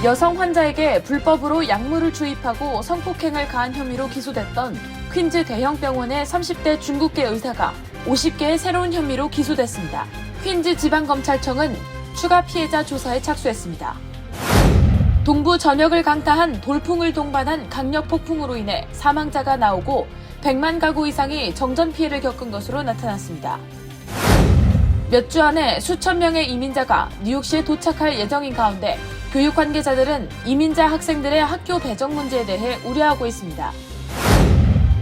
여성 환자에게 불법으로 약물을 주입하고 성폭행을 가한 혐의로 기소됐던 퀸즈 대형병원의 30대 중국계 의사가 50개의 새로운 혐의로 기소됐습니다. 퀸즈 지방검찰청은 추가 피해자 조사에 착수했습니다. 동부 전역을 강타한 돌풍을 동반한 강력 폭풍으로 인해 사망자가 나오고 100만 가구 이상이 정전 피해를 겪은 것으로 나타났습니다. 몇 주 안에 수천 명의 이민자가 뉴욕시에 도착할 예정인 가운데 교육 관계자들은 이민자 학생들의 학교 배정 문제에 대해 우려하고 있습니다.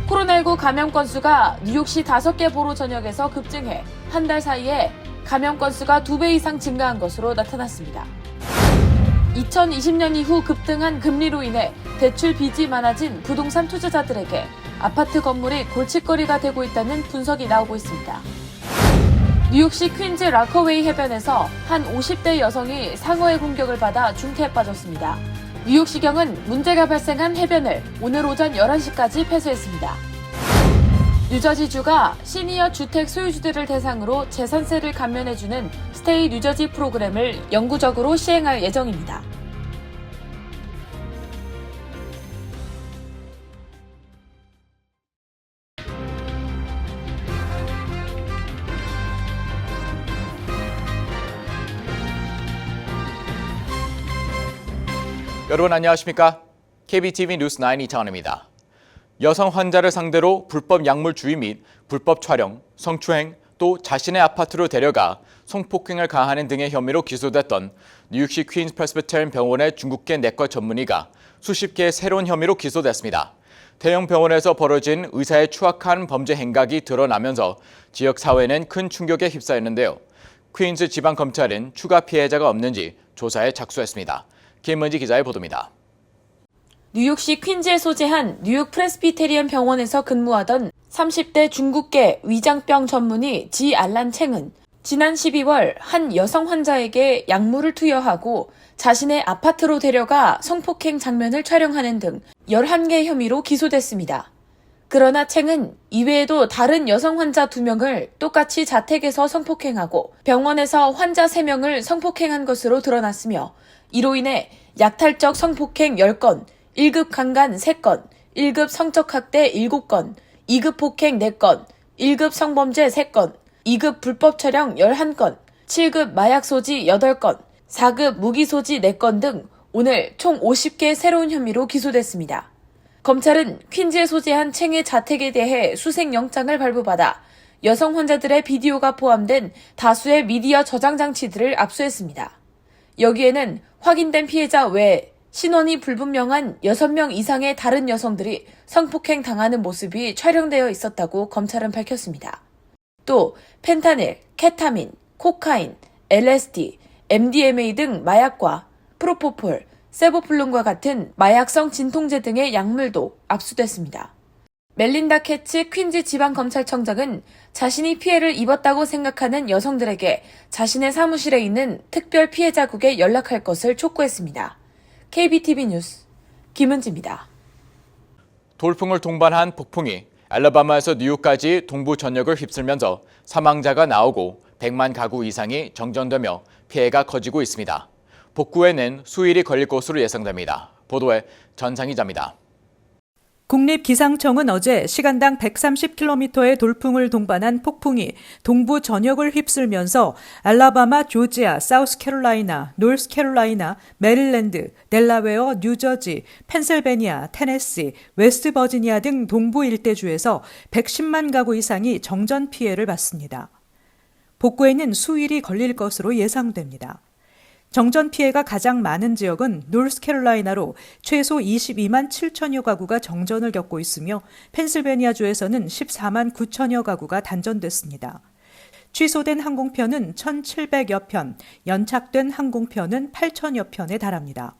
코로나19 감염 건수가 뉴욕시 5개 보로 전역에서 급증해 한 달 사이에 감염 건수가 2배 이상 증가한 것으로 나타났습니다. 2020년 이후 급등한 금리로 인해 대출 빚이 많아진 부동산 투자자들에게 아파트 건물이 골칫거리가 되고 있다는 분석이 나오고 있습니다. 뉴욕시 퀸즈 라커웨이 해변에서 한 50대 여성이 상어의 공격을 받아 중태에 빠졌습니다. 뉴욕시경은 문제가 발생한 해변을 오늘 오전 11시까지 폐쇄했습니다. 뉴저지주가 시니어 주택 소유주들을 대상으로 재산세를 감면해주는 스테이 뉴저지 프로그램을 영구적으로 시행할 예정입니다. 여러분 안녕하십니까? KBTV 뉴스 9 이창원입니다. 여성 환자를 상대로 불법 약물 주입 및 불법 촬영, 성추행, 또 자신의 아파트로 데려가 성폭행을 가하는 등의 혐의로 기소됐던 뉴욕시 퀸즈 프레스비테리안 병원의 중국계 내과 전문의가 수십 개의 새로운 혐의로 기소됐습니다. 대형 병원에서 벌어진 의사의 추악한 범죄 행각이 드러나면서 지역 사회는 큰 충격에 휩싸였는데요. 퀸즈 지방검찰은 추가 피해자가 없는지 조사에 착수했습니다. 김은지 기자의 보도입니다. 뉴욕시 퀸즈에 소재한 뉴욕 프레스비테리안 병원에서 근무하던 30대 중국계 위장병 전문의 지 알란 챙은 지난 12월 한 여성 환자에게 약물을 투여하고 자신의 아파트로 데려가 성폭행 장면을 촬영하는 등 11개 혐의로 기소됐습니다. 그러나 챙은 이외에도 다른 여성 환자 2명을 똑같이 자택에서 성폭행하고 병원에서 환자 3명을 성폭행한 것으로 드러났으며 이로 인해 약탈적 성폭행 10건, 1급 강간 3건, 1급 성적 학대 7건, 2급 폭행 4건, 1급 성범죄 3건, 2급 불법 촬영 11건, 7급 마약 소지 8건, 4급 무기 소지 4건 등 오늘 총 50개 새로운 혐의로 기소됐습니다. 검찰은 퀸즈에 소재한 챙의 자택에 대해 수색영장을 발부받아 여성 환자들의 비디오가 포함된 다수의 미디어 저장 장치들을 압수했습니다. 여기에는 확인된 피해자 외에 신원이 불분명한 6명 이상의 다른 여성들이 성폭행 당하는 모습이 촬영되어 있었다고 검찰은 밝혔습니다. 또 펜타닐, 케타민, 코카인, LSD, MDMA 등 마약과 프로포폴, 세보플룸과 같은 마약성 진통제 등의 약물도 압수됐습니다. 멜린다 캐츠 퀸즈 지방검찰청장은 자신이 피해를 입었다고 생각하는 여성들에게 자신의 사무실에 있는 특별 피해자국에 연락할 것을 촉구했습니다. KBTV 뉴스 김은지입니다. 돌풍을 동반한 폭풍이 알라바마에서 뉴욕까지 동부 전역을 휩쓸면서 사망자가 나오고 100만 가구 이상이 정전되며 피해가 커지고 있습니다. 복구에는 수일이 걸릴 것으로 예상됩니다. 보도에 전상 기자입니다. 국립기상청은 어제 시간당 130km의 돌풍을 동반한 폭풍이 동부 전역을 휩쓸면서 알라바마, 조지아, 사우스캐롤라이나, 노스캐롤라이나, 메릴랜드, 델라웨어, 뉴저지, 펜실베니아, 테네시, 웨스트버지니아 등 동부 일대주에서 110만 가구 이상이 정전 피해를 봤습니다. 복구에는 수일이 걸릴 것으로 예상됩니다. 정전 피해가 가장 많은 지역은 노스캐롤라이나로 최소 22만 7천여 가구가 정전을 겪고 있으며 펜실베니아주에서는 14만 9천여 가구가 단전됐습니다. 취소된 항공편은 1,700여 편, 연착된 항공편은 8천여 편에 달합니다.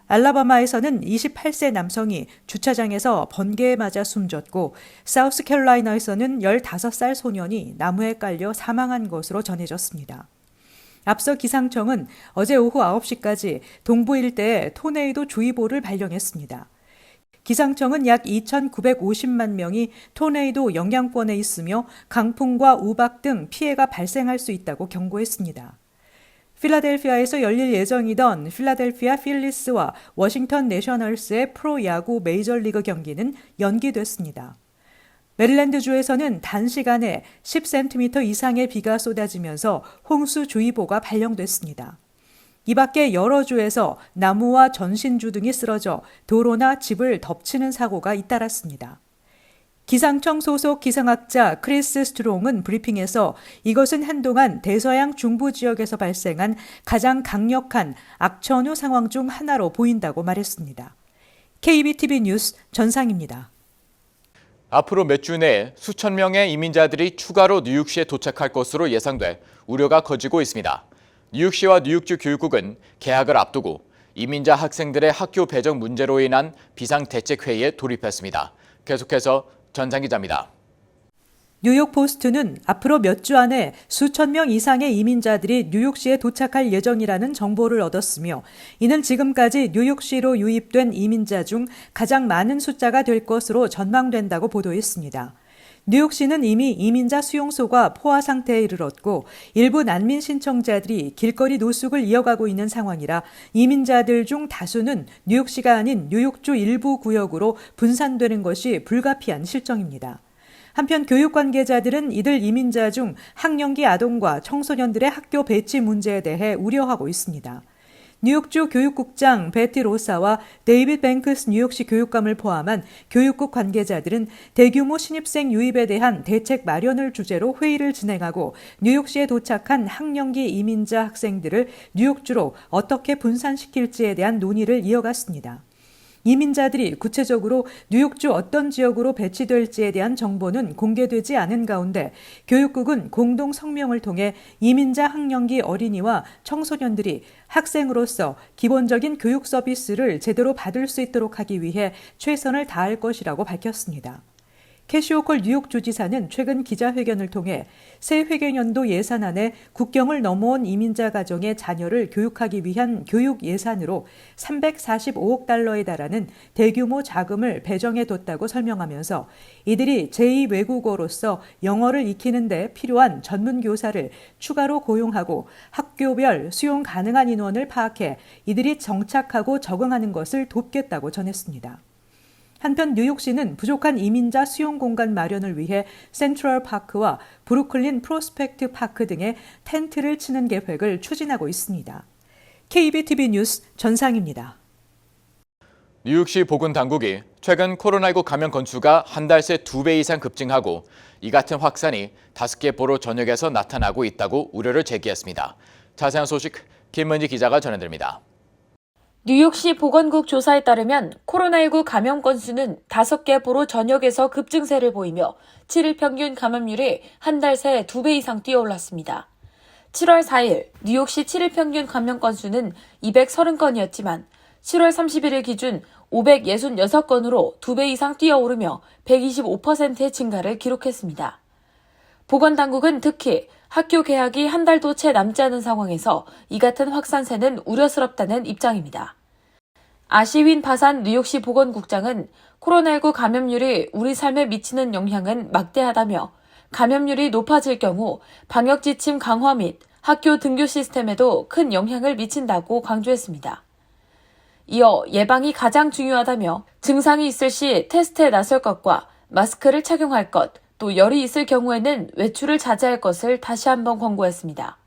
알라바마에서는 28세 남성이 주차장에서 번개에 맞아 숨졌고 사우스캐롤라이나에서는 15살 소년이 나무에 깔려 사망한 것으로 전해졌습니다. 앞서 기상청은 어제 오후 9시까지 동부 일대에 토네이도 주의보를 발령했습니다. 기상청은 약 2,950만 명이 토네이도 영향권에 있으며 강풍과 우박 등 피해가 발생할 수 있다고 경고했습니다. 필라델피아에서 열릴 예정이던 필라델피아 필리스와 워싱턴 내셔널스의 프로야구 메이저리그 경기는 연기됐습니다. 메릴랜드주에서는 단시간에 10cm 이상의 비가 쏟아지면서 홍수주의보가 발령됐습니다. 이 밖에 여러 주에서 나무와 전신주 등이 쓰러져 도로나 집을 덮치는 사고가 잇따랐습니다. 기상청 소속 기상학자 크리스 스트롱은 브리핑에서 이것은 한동안 대서양 중부 지역에서 발생한 가장 강력한 악천후 상황 중 하나로 보인다고 말했습니다. KBTV 뉴스 전상입니다. 앞으로 몇 주 내에 수천 명의 이민자들이 추가로 뉴욕시에 도착할 것으로 예상돼 우려가 커지고 있습니다. 뉴욕시와 뉴욕주 교육국은 개학을 앞두고 이민자 학생들의 학교 배정 문제로 인한 비상대책회의에 돌입했습니다. 계속해서 전상 기자입니다. 뉴욕 포스트는 앞으로 몇 주 안에 수천 명 이상의 이민자들이 뉴욕시에 도착할 예정이라는 정보를 얻었으며 이는 지금까지 뉴욕시로 유입된 이민자 중 가장 많은 숫자가 될 것으로 전망된다고 보도했습니다. 뉴욕시는 이미 이민자 수용소가 포화 상태에 이르렀고 일부 난민 신청자들이 길거리 노숙을 이어가고 있는 상황이라 이민자들 중 다수는 뉴욕시가 아닌 뉴욕주 일부 구역으로 분산되는 것이 불가피한 실정입니다. 한편 교육 관계자들은 이들 이민자 중 학령기 아동과 청소년들의 학교 배치 문제에 대해 우려하고 있습니다. 뉴욕주 교육국장 베티 로사와 데이빗 뱅크스 뉴욕시 교육감을 포함한 교육국 관계자들은 대규모 신입생 유입에 대한 대책 마련을 주제로 회의를 진행하고 뉴욕시에 도착한 학령기 이민자 학생들을 뉴욕주로 어떻게 분산시킬지에 대한 논의를 이어갔습니다. 이민자들이 구체적으로 뉴욕주 어떤 지역으로 배치될지에 대한 정보는 공개되지 않은 가운데 교육국은 공동 성명을 통해 이민자 학령기 어린이와 청소년들이 학생으로서 기본적인 교육 서비스를 제대로 받을 수 있도록 하기 위해 최선을 다할 것이라고 밝혔습니다. 캐시 호컬 뉴욕주지사는 최근 기자회견을 통해 새 회계연도 예산안에 국경을 넘어온 이민자 가정의 자녀를 교육하기 위한 교육 예산으로 345억 달러에 달하는 대규모 자금을 배정해뒀다고 설명하면서 이들이 제2 외국어로서 영어를 익히는 데 필요한 전문 교사를 추가로 고용하고 학교별 수용 가능한 인원을 파악해 이들이 정착하고 적응하는 것을 돕겠다고 전했습니다. 한편 뉴욕시는 부족한 이민자 수용 공간 마련을 위해 센트럴 파크와 브루클린 프로스펙트 파크 등의 텐트를 치는 계획을 추진하고 있습니다. KBTV 뉴스 전상입니다. 뉴욕시 보건당국이 최근 코로나19 감염 건수가 한 달 새 2배 이상 급증하고 이 같은 확산이 5개 보로 전역에서 나타나고 있다고 우려를 제기했습니다. 자세한 소식 김은지 기자가 전해드립니다. 뉴욕시 보건국 조사에 따르면 코로나19 감염 건수는 5개 보로 전역에서 급증세를 보이며 7일 평균 감염률이 한 달 새 2배 이상 뛰어올랐습니다. 7월 4일 뉴욕시 7일 평균 감염 건수는 230건이었지만 7월 31일 기준 566건으로 2배 이상 뛰어오르며 125%의 증가를 기록했습니다. 보건당국은 특히 학교 개학이 한 달도 채 남지 않은 상황에서 이 같은 확산세는 우려스럽다는 입장입니다. 아시윈 바산 뉴욕시 보건국장은 코로나19 감염률이 우리 삶에 미치는 영향은 막대하다며 감염률이 높아질 경우 방역 지침 강화 및 학교 등교 시스템에도 큰 영향을 미친다고 강조했습니다. 이어 예방이 가장 중요하다며 증상이 있을 시 테스트에 나설 것과 마스크를 착용할 것, 또 열이 있을 경우에는 외출을 자제할 것을 다시 한번 권고했습니다.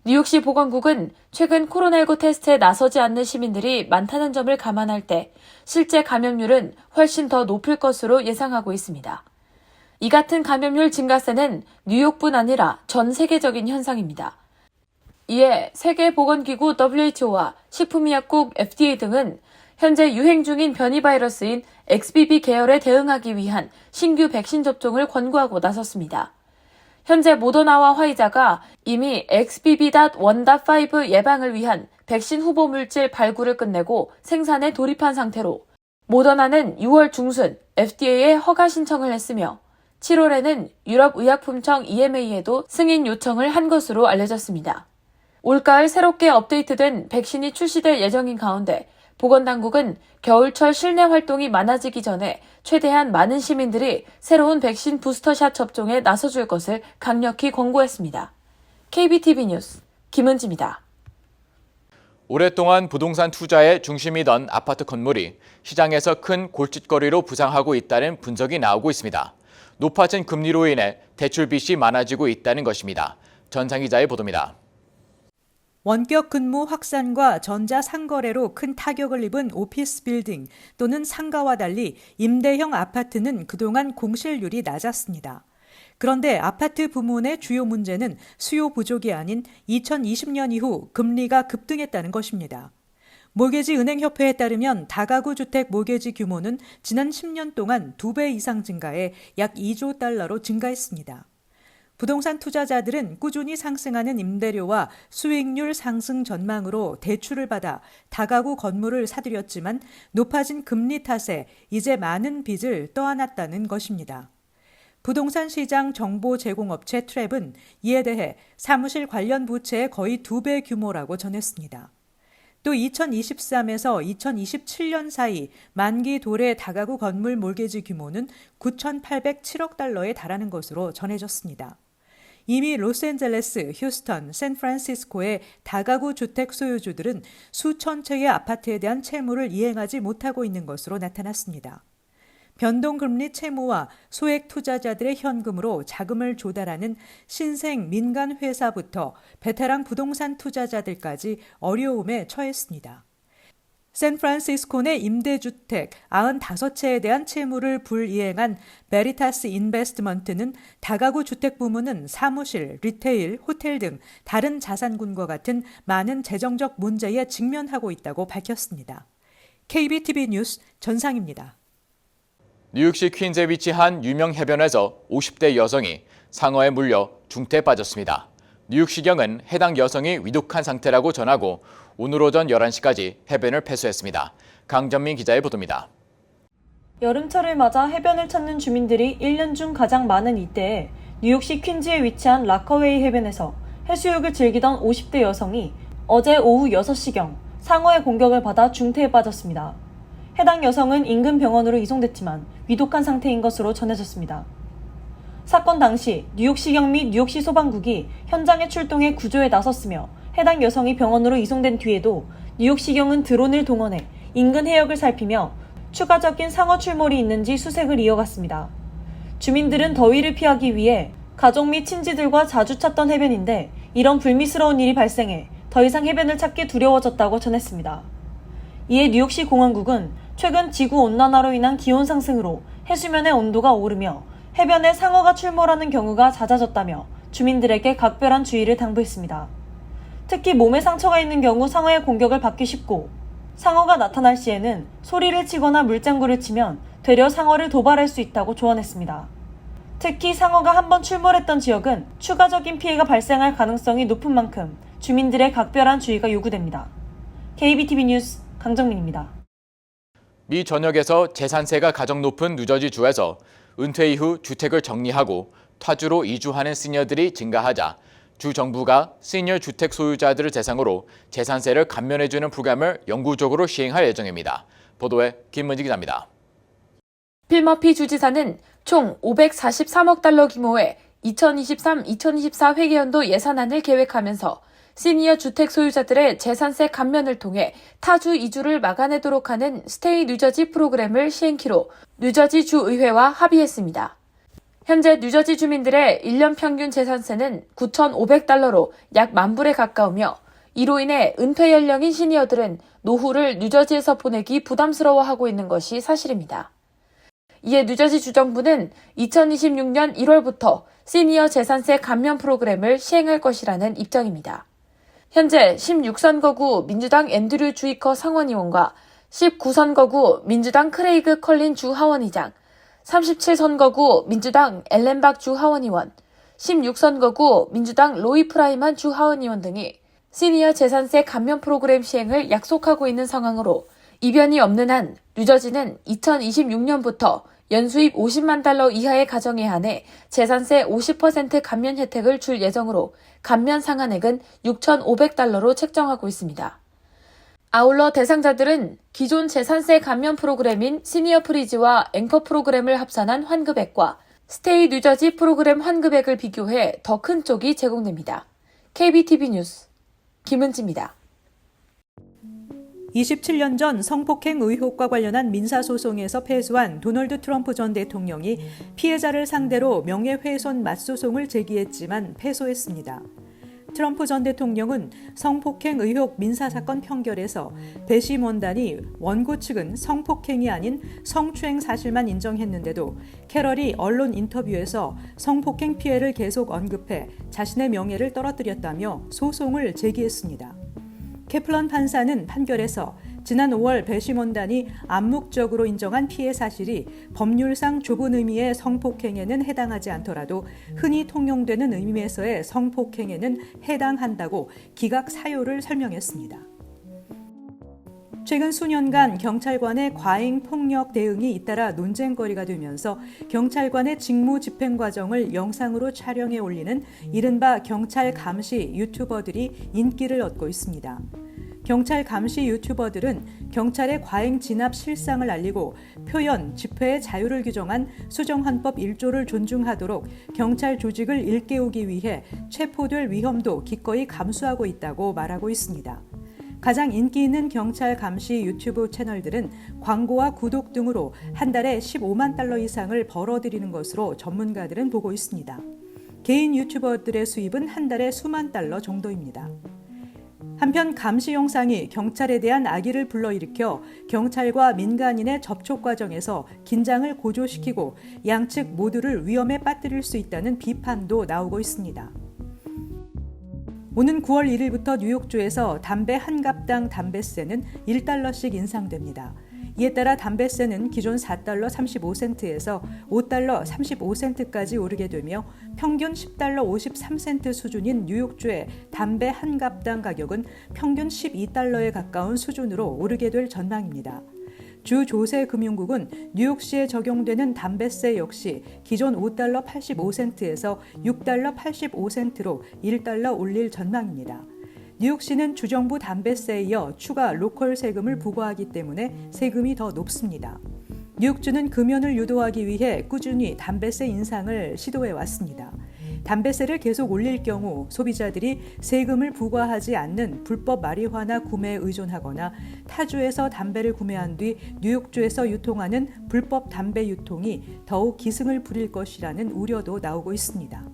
뉴욕시 보건국은 최근 코로나19 테스트에 나서지 않는 시민들이 많다는 점을 감안할 때 실제 감염률은 훨씬 더 높을 것으로 예상하고 있습니다. 이 같은 감염률 증가세는 뉴욕뿐 아니라 전 세계적인 현상입니다. 이에 세계보건기구 WHO와 식품의약국 FDA 등은 현재 유행 중인 변이 바이러스인 XBB 계열에 대응하기 위한 신규 백신 접종을 권고하고 나섰습니다. 현재 모더나와 화이자가 이미 XBB.1.5 예방을 위한 백신 후보 물질 발굴을 끝내고 생산에 돌입한 상태로 모더나는 6월 중순 FDA에 허가 신청을 했으며 7월에는 유럽의약품청 EMA에도 승인 요청을 한 것으로 알려졌습니다. 올가을 새롭게 업데이트된 백신이 출시될 예정인 가운데 보건당국은 겨울철 실내 활동이 많아지기 전에 최대한 많은 시민들이 새로운 백신 부스터샷 접종에 나서줄 것을 강력히 권고했습니다. KBTV 뉴스 김은지입니다. 오랫동안 부동산 투자의 중심이던 아파트 건물이 시장에서 큰 골칫거리로 부상하고 있다는 분석이 나오고 있습니다. 높아진 금리로 인해 대출 빚이 많아지고 있다는 것입니다. 전상 기자의 보도입니다. 원격 근무 확산과 전자 상거래로 큰 타격을 입은 오피스 빌딩 또는 상가와 달리 임대형 아파트는 그동안 공실률이 낮았습니다. 그런데 아파트 부문의 주요 문제는 수요 부족이 아닌 2020년 이후 금리가 급등했다는 것입니다. 모게지 은행협회에 따르면 다가구 주택 모게지 규모는 지난 10년 동안 2배 이상 증가해 약 2조 달러로 증가했습니다. 부동산 투자자들은 꾸준히 상승하는 임대료와 수익률 상승 전망으로 대출을 받아 다가구 건물을 사들였지만 높아진 금리 탓에 이제 많은 빚을 떠안았다는 것입니다. 부동산 시장 정보 제공업체 트랩은 이에 대해 사무실 관련 부채의 거의 2배 규모라고 전했습니다. 또 2023에서 2027년 사이 만기 도래 다가구 건물 몰개지 규모는 9,807억 달러에 달하는 것으로 전해졌습니다. 이미 로스앤젤레스, 휴스턴, 샌프란시스코의 다가구 주택 소유주들은 수천 채의 아파트에 대한 채무를 이행하지 못하고 있는 것으로 나타났습니다. 변동금리 채무와 소액 투자자들의 현금으로 자금을 조달하는 신생 민간 회사부터 베테랑 부동산 투자자들까지 어려움에 처했습니다. 샌프란시스코 내 임대주택 95채에 대한 채무를 불이행한 베리타스 인베스트먼트는 다가구 주택 부문은 사무실, 리테일, 호텔 등 다른 자산군과 같은 많은 재정적 문제에 직면하고 있다고 밝혔습니다. KBTV 뉴스 전상입니다. 뉴욕시 퀸즈에 위치한 유명 해변에서 50대 여성이 상어에 물려 중태에 빠졌습니다. 뉴욕시경은 해당 여성이 위독한 상태라고 전하고 오늘 오전 11시까지 해변을 폐쇄했습니다. 강전민 기자의 보도입니다. 여름철을 맞아 해변을 찾는 주민들이 1년 중 가장 많은 이때에 뉴욕시 퀸즈에 위치한 라커웨이 해변에서 해수욕을 즐기던 50대 여성이 어제 오후 6시경 상어의 공격을 받아 중태에 빠졌습니다. 해당 여성은 인근 병원으로 이송됐지만 위독한 상태인 것으로 전해졌습니다. 사건 당시 뉴욕시경 및 뉴욕시 소방국이 현장에 출동해 구조에 나섰으며 해당 여성이 병원으로 이송된 뒤에도 뉴욕시경은 드론을 동원해 인근 해역을 살피며 추가적인 상어 출몰이 있는지 수색을 이어갔습니다. 주민들은 더위를 피하기 위해 가족 및 친지들과 자주 찾던 해변인데 이런 불미스러운 일이 발생해 더 이상 해변을 찾기 두려워졌다고 전했습니다. 이에 뉴욕시 공원국은 최근 지구온난화로 인한 기온 상승으로 해수면의 온도가 오르며 해변에 상어가 출몰하는 경우가 잦아졌다며 주민들에게 각별한 주의를 당부했습니다. 특히 몸에 상처가 있는 경우 상어의 공격을 받기 쉽고 상어가 나타날 시에는 소리를 치거나 물장구를 치면 되려 상어를 도발할 수 있다고 조언했습니다. 특히 상어가 한번 출몰했던 지역은 추가적인 피해가 발생할 가능성이 높은 만큼 주민들의 각별한 주의가 요구됩니다. KBTV 뉴스 강정민입니다. 미 전역에서 재산세가 가장 높은 뉴저지주에서 은퇴 이후 주택을 정리하고 타주로 이주하는 시니어들이 증가하자 주 정부가 시니어 주택 소유자들을 대상으로 재산세를 감면해주는 프로그램을 영구적으로 시행할 예정입니다. 보도에 김문지 기자입니다. 필 머피 주지사는 총 543억 달러 규모의 2023-2024 회계연도 예산안을 계획하면서 시니어 주택 소유자들의 재산세 감면을 통해 타주 이주를 막아내도록 하는 스테이 뉴저지 프로그램을 시행키로 뉴저지 주의회와 합의했습니다. 현재 뉴저지 주민들의 1년 평균 재산세는 9,500달러로 약 10,000불에 가까우며 이로 인해 은퇴 연령인 시니어들은 노후를 뉴저지에서 보내기 부담스러워하고 있는 것이 사실입니다. 이에 뉴저지 주정부는 2026년 1월부터 시니어 재산세 감면 프로그램을 시행할 것이라는 입장입니다. 현재 16선거구 민주당 앤드류 주이커 상원의원과 19선거구 민주당 크레이그 컬린 주 하원의장, 37선거구 민주당 앨렌박 주 하원의원, 16선거구 민주당 로이 프라이만 주 하원의원 등이 시니어 재산세 감면 프로그램 시행을 약속하고 있는 상황으로 이변이 없는 한 뉴저지는 2026년부터 연수입 50만 달러 이하의 가정에 한해 재산세 50% 감면 혜택을 줄 예정으로 감면 상한액은 6,500달러로 책정하고 있습니다. 아울러 대상자들은 기존 재산세 감면 프로그램인 시니어 프리지와 앵커 프로그램을 합산한 환급액과 스테이 뉴저지 프로그램 환급액을 비교해 더 큰 쪽이 제공됩니다. KBTV 뉴스 김은지입니다. 27년 전 성폭행 의혹과 관련한 민사소송에서 패소한 도널드 트럼프 전 대통령이 피해자를 상대로 명예훼손 맞소송을 제기했지만 패소했습니다. 트럼프 전 대통령은 성폭행 의혹 민사사건 평결에서 배심 원단이 원고 측은 성폭행이 아닌 성추행 사실만 인정했는데도 캐럴이 언론 인터뷰에서 성폭행 피해를 계속 언급해 자신의 명예를 떨어뜨렸다며 소송을 제기했습니다. 캐플런 판사는 판결에서 지난 5월 배심 원단이 암묵적으로 인정한 피해 사실이 법률상 좁은 의미의 성폭행에는 해당하지 않더라도 흔히 통용되는 의미에서의 성폭행에는 해당한다고 기각 사유를 설명했습니다. 최근 수년간 경찰관의 과잉 폭력 대응이 잇따라 논쟁거리가 되면서 경찰관의 직무 집행 과정을 영상으로 촬영해 올리는 이른바 경찰 감시 유튜버들이 인기를 얻고 있습니다. 경찰 감시 유튜버들은 경찰의 과잉 진압 실상을 알리고 표현, 집회의 자유를 규정한 수정헌법 1조를 존중하도록 경찰 조직을 일깨우기 위해 체포될 위험도 기꺼이 감수하고 있다고 말하고 있습니다. 가장 인기 있는 경찰 감시 유튜브 채널들은 광고와 구독 등으로 한 달에 15만 달러 이상을 벌어들이는 것으로 전문가들은 보고 있습니다. 개인 유튜버들의 수입은 한 달에 수만 달러 정도입니다. 한편 감시 영상이 경찰에 대한 악의를 불러일으켜 경찰과 민간인의 접촉 과정에서 긴장을 고조시키고 양측 모두를 위험에 빠뜨릴 수 있다는 비판도 나오고 있습니다. 오는 9월 1일부터 뉴욕주에서 담배 한 갑당 담배세는 1달러씩 인상됩니다. 이에 따라 담배세는 기존 4달러 35센트에서 5달러 35센트까지 오르게 되며 평균 10달러 53센트 수준인 뉴욕주의 담배 한 갑당 가격은 평균 12달러에 가까운 수준으로 오르게 될 전망입니다. 주 조세금융국은 뉴욕시에 적용되는 담배세 역시 기존 5달러 85센트에서 6달러 85센트로 1달러 올릴 전망입니다. 뉴욕시는 주정부 담배세에 이어 추가 로컬 세금을 부과하기 때문에 세금이 더 높습니다. 뉴욕주는 금연을 유도하기 위해 꾸준히 담배세 인상을 시도해 왔습니다. 담배세를 계속 올릴 경우 소비자들이 세금을 부과하지 않는 불법 마리화나 구매에 의존하거나 타주에서 담배를 구매한 뒤 뉴욕주에서 유통하는 불법 담배 유통이 더욱 기승을 부릴 것이라는 우려도 나오고 있습니다.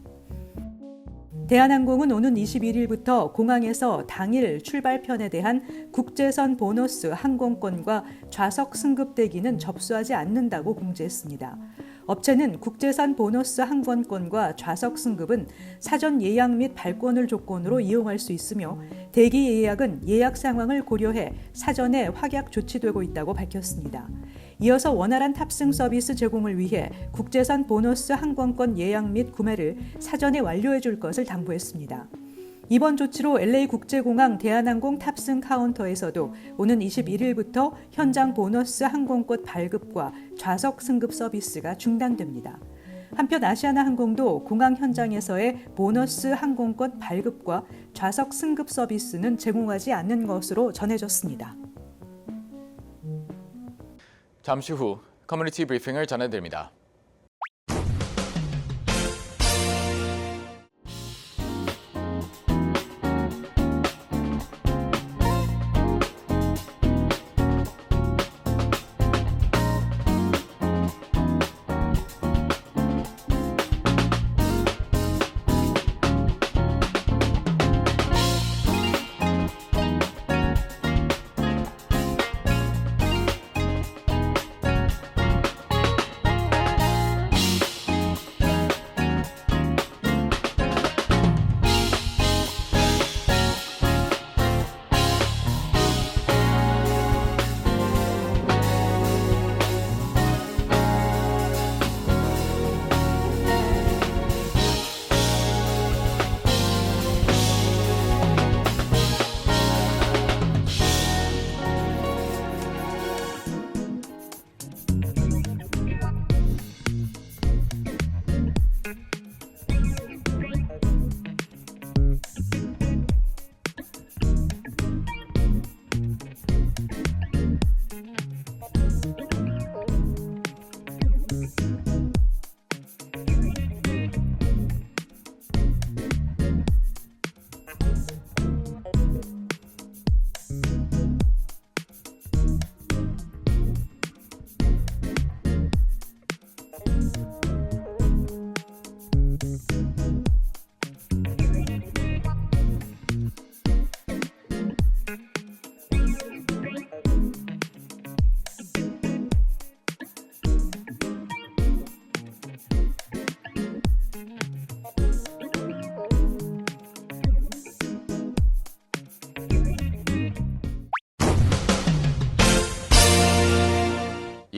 대한항공은 오는 21일부터 공항에서 당일 출발편에 대한 국제선 보너스 항공권과 좌석 승급 대기는 접수하지 않는다고 공지했습니다. 업체는 국제선 보너스 항공권과 좌석 승급은 사전 예약 및 발권을 조건으로 이용할 수 있으며 대기 예약은 예약 상황을 고려해 사전에 확약 조치되고 있다고 밝혔습니다. 이어서 원활한 탑승 서비스 제공을 위해 국제선 보너스 항공권 예약 및 구매를 사전에 완료해 줄 것을 당부했습니다. 이번 조치로 LA국제공항 대한항공 탑승 카운터에서도 오는 21일부터 현장 보너스 항공권 발급과 좌석 승급 서비스가 중단됩니다. 한편 아시아나항공도 공항 현장에서의 보너스 항공권 발급과 좌석 승급 서비스는 제공하지 않는 것으로 전해졌습니다. 잠시 후 커뮤니티 브리핑을 전해드립니다.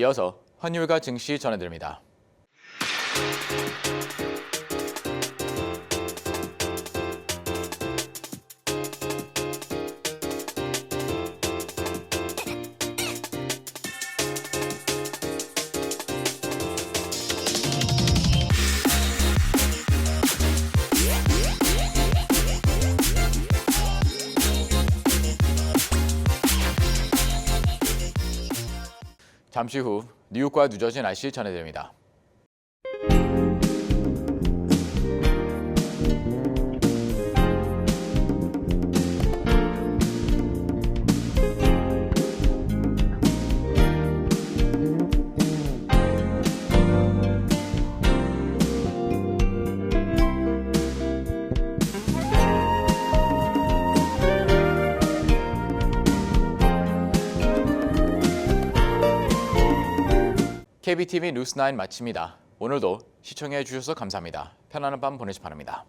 이어서 환율과 증시 전해드립니다. 잠시 후 뉴욕과 뉴저지 날씨 전해드립니다. KBTV 뉴스9 마칩니다. 오늘도 시청해 주셔서 감사합니다. 편안한 밤 보내시 바랍니다.